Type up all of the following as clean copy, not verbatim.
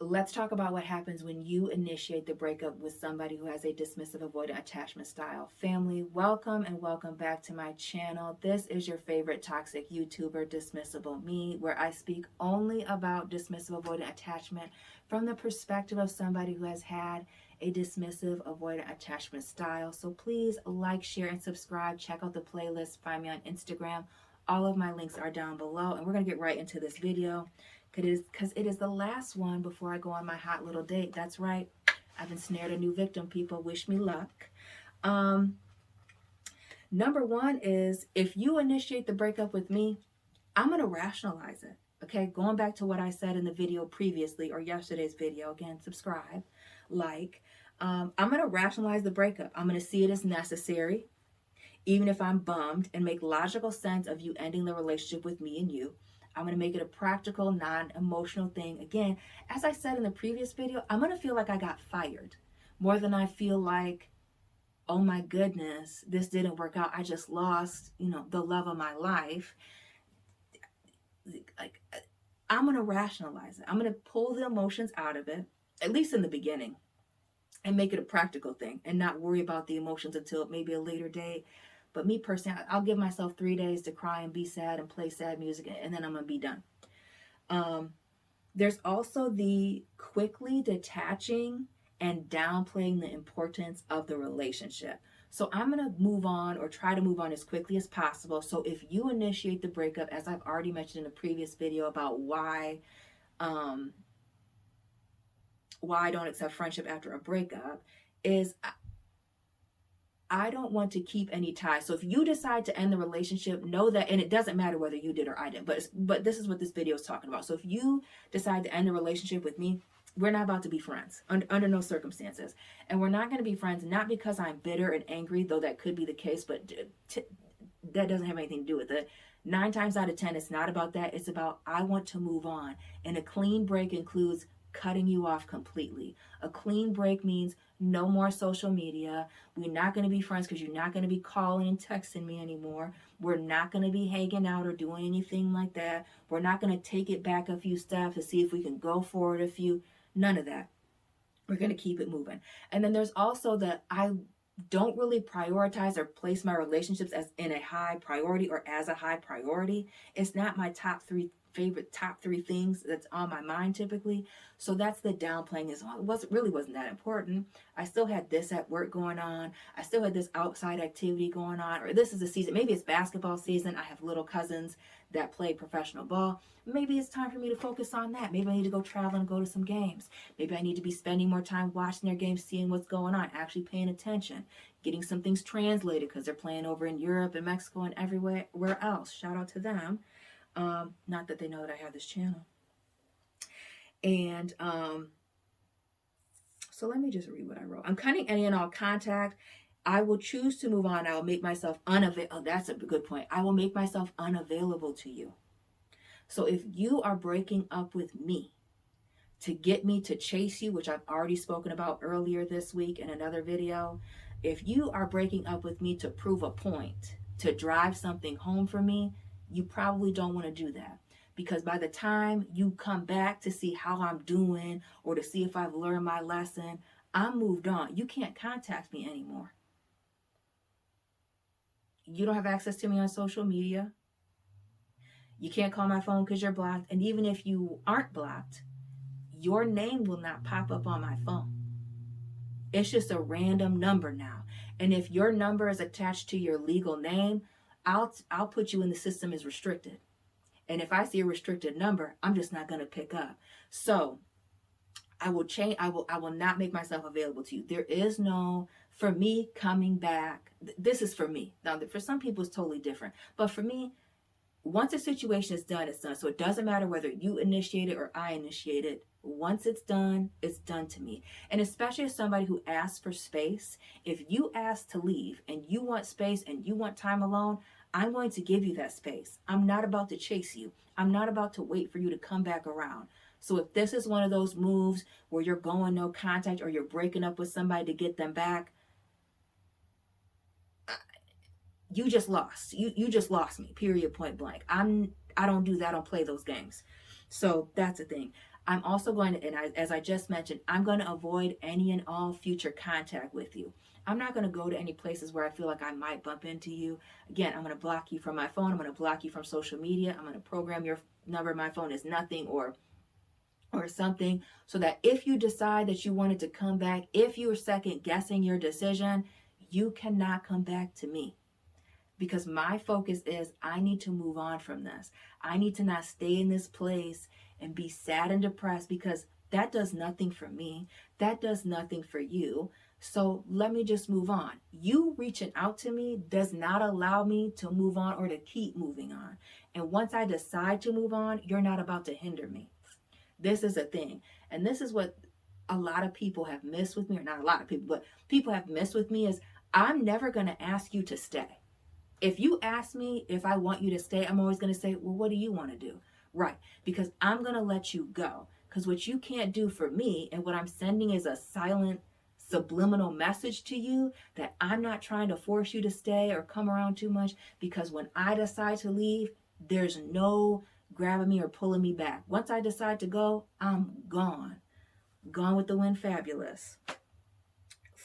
Let's talk about what happens when you initiate the breakup with somebody who has a dismissive avoidant attachment style. Family, welcome and welcome back to my channel. This is your favorite toxic YouTuber, Dismissible Me, where I speak only about dismissive avoidant attachment from the perspective of somebody who has had a dismissive avoidant attachment style. So please like, share, and subscribe. Check out the playlist. Find me on Instagram. All of my links are down below, and we're going to get right into this video because it is the last one before I go on my hot little date. That's right. I've ensnared a new victim, people. Wish me luck. Number one is, if you initiate the breakup with me, I'm going to rationalize it. Okay, going back to what I said in the video previously, or yesterday's video, again, subscribe, like. I'm going to rationalize the breakup. I'm going to see it as necessary, even if I'm bummed, and make logical sense of you ending the relationship with me and you. I'm going to make it a practical, non-emotional thing. Again, as I said in the previous video, I'm going to feel like I got fired more than I feel like, oh my goodness, this didn't work out. I just lost, the love of my life. Like, I'm going to rationalize it. I'm going to pull the emotions out of it, at least in the beginning, and make it a practical thing and not worry about the emotions until maybe a later date. But me personally, I'll give myself 3 days to cry and be sad and play sad music, and then I'm going to be done. There's also the quickly detaching and downplaying the importance of the relationship. So I'm going to move on, or try to move on as quickly as possible. So if you initiate the breakup, as I've already mentioned in the previous video about why I don't accept friendship after a breakup, is I don't want to keep any ties. So if you decide to end the relationship, know that, and it doesn't matter whether you did or I did, but this is what this video is talking about. So if you decide to end the relationship with me, we're not about to be friends under no circumstances. And we're not going to be friends, not because I'm bitter and angry, though that could be the case, but that doesn't have anything to do with it. 9 times out of 10, it's not about that. It's about, I want to move on. And a clean break includes cutting you off completely. A clean break means no more social media. We're not going to be friends because you're not going to be calling and texting me anymore. We're not going to be hanging out or doing anything like that. We're not going to take it back a few steps to see if we can go forward a few. None of that. We're going to keep it moving. And then there's also the, I don't really prioritize or place my relationships as in a high priority or as a high priority. It's not my top 3 things that's on my mind typically. So that's the downplaying. Is wasn't that important. I still had this at work going on. I still had this outside activity going on. Or this is a season. Maybe it's basketball season. I have little cousins that play professional ball. Maybe it's time for me to focus on that. Maybe I need to go travel and go to some games. Maybe I need to be spending more time watching their games, seeing what's going on, actually paying attention, getting some things translated because they're playing over in Europe and Mexico and everywhere else. Shout out to them. Not that they know that I have this channel. And so let me just read what I wrote. I'm cutting any and all contact. I will choose to move on. I will make myself unavailable. Oh, that's a good point. I will make myself unavailable to you. So if you are breaking up with me to get me to chase you, which I've already spoken about earlier this week in another video, if you are breaking up with me to prove a point, to drive something home for me, you probably don't want to do that. Because by the time you come back to see how I'm doing or to see if I've learned my lesson, I'm moved on. You can't contact me anymore. You don't have access to me on social media. You can't call my phone because you're blocked. And even if you aren't blocked, your name will not pop up on my phone. It's just a random number now. And if your number is attached to your legal name, I'll put you in the system as restricted. And if I see a restricted number, I'm just not going to pick up. So I will change. I will not make myself available to you. There is no, for me, coming back. This is for me. Now, for some people, it's totally different. But for me, once a situation is done, it's done. So it doesn't matter whether you initiate it or I initiate it. Once it's done to me. And especially as somebody who asks for space, if you ask to leave and you want space and you want time alone, I'm going to give you that space. I'm not about to chase you. I'm not about to wait for you to come back around. So if this is one of those moves where you're going no contact or you're breaking up with somebody to get them back, you just lost. You just lost me, period, point blank. I don't do that. I don't play those games. So that's the thing. I'm also going to, and as I just mentioned, I'm going to avoid any and all future contact with you. I'm not going to go to any places where I feel like I might bump into you. Again, I'm going to block you from my phone. I'm going to block you from social media. I'm going to program your number. My phone is nothing or something, so that if you decide that you wanted to come back, if you were second guessing your decision, you cannot come back to me. Because my focus is I need to move on from this. I need to not stay in this place and be sad and depressed, because that does nothing for me. That does nothing for you. So let me just move on. You reaching out to me does not allow me to move on or to keep moving on. And once I decide to move on, you're not about to hinder me. This is a thing. And this is what a lot of people have missed with me, or not a lot of people, but people have missed with me, is I'm never going to ask you to stay. If you ask me if I want you to stay, I'm always going to say, well, what do you want to do? Right. Because I'm going to let you go. Because what you can't do for me, and what I'm sending is a silent, subliminal message to you, that I'm not trying to force you to stay or come around too much. Because when I decide to leave, there's no grabbing me or pulling me back. Once I decide to go, I'm gone. Gone with the wind, fabulous.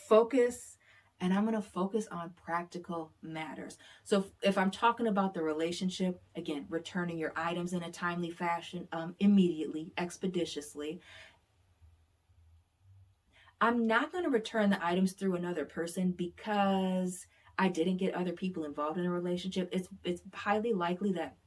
Focus. And I'm going to focus on practical matters. So if I'm talking about the relationship, again, returning your items in a timely fashion, immediately, expeditiously. I'm not going to return the items through another person because I didn't get other people involved in a relationship. It's highly likely that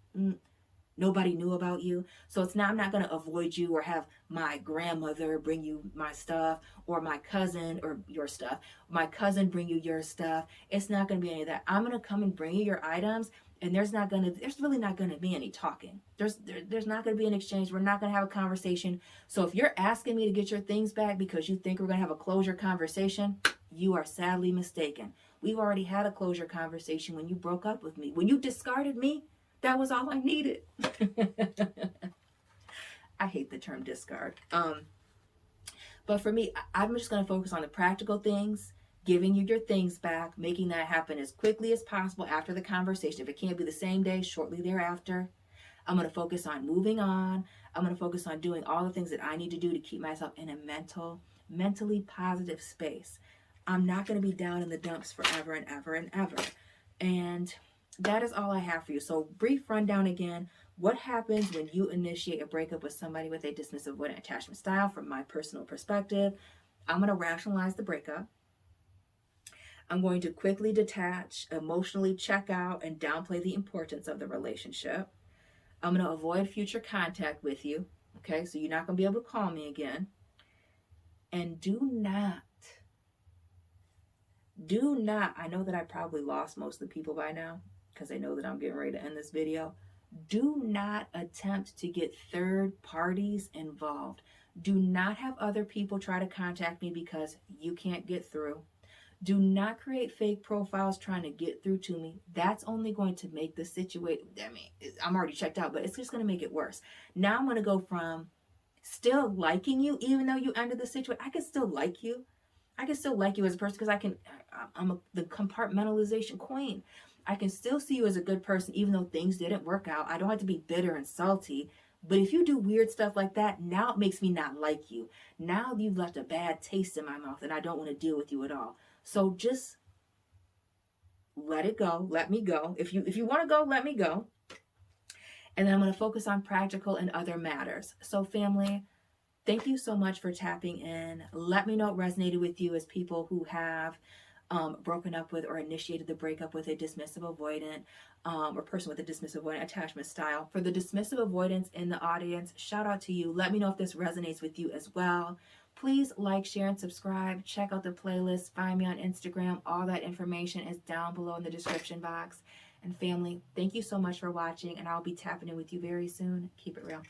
nobody knew about you. So I'm not going to avoid you or have my grandmother bring you my stuff, or my cousin or your stuff, my cousin bring you your stuff. It's not going to be any of that. I'm going to come and bring you your items, and there's really not going to be any talking. There's not going to be an exchange. We're not going to have a conversation. So if you're asking me to get your things back because you think we're going to have a closure conversation, you are sadly mistaken. We've already had a closure conversation when you broke up with me. When you discarded me, that was all I needed. I hate the term discard. But for me, I'm just going to focus on the practical things, giving you your things back, making that happen as quickly as possible after the conversation. If it can't be the same day, shortly thereafter. I'm going to focus on moving on. I'm going to focus on doing all the things that I need to do to keep myself in a mentally positive space. I'm not going to be down in the dumps forever and ever and ever. And that is all I have for you. So brief rundown again. What happens when you initiate a breakup with somebody with a dismissive avoidant attachment style? From my personal perspective, I'm going to rationalize the breakup. I'm going to quickly detach, emotionally check out, and downplay the importance of the relationship. I'm going to avoid future contact with you. Okay, so you're not going to be able to call me again. And do not, I know that I probably lost most of the people by now, because they know that I'm getting ready to end this video. Do not attempt to get third parties involved. Do not have other people try to contact me because you can't get through. Do not create fake profiles trying to get through to me. That's only going to make the situation, I'm already checked out, but it's just going to make it worse. Now I'm going to go from still liking you, even though you ended the situation. I can still like you. I can still like you as a person because I'm the compartmentalization queen. I can still see you as a good person, even though things didn't work out. I don't have to be bitter and salty. But if you do weird stuff like that, now it makes me not like you. Now you've left a bad taste in my mouth, and I don't want to deal with you at all. So just let it go. Let me go. If you want to go, let me go. And then I'm going to focus on practical and other matters. So family, thank you so much for tapping in. Let me know what resonated with you as people who have broken up with or initiated the breakup with a dismissive avoidant or person with a dismissive avoidant attachment style. For the dismissive avoidants in the audience, shout out to you. Let me know if this resonates with you as well. Please like, share, and subscribe. Check out the playlist. Find me on Instagram. All that information is down below in the description box. And family, thank you so much for watching, and I'll be tapping in with you very soon. Keep it real.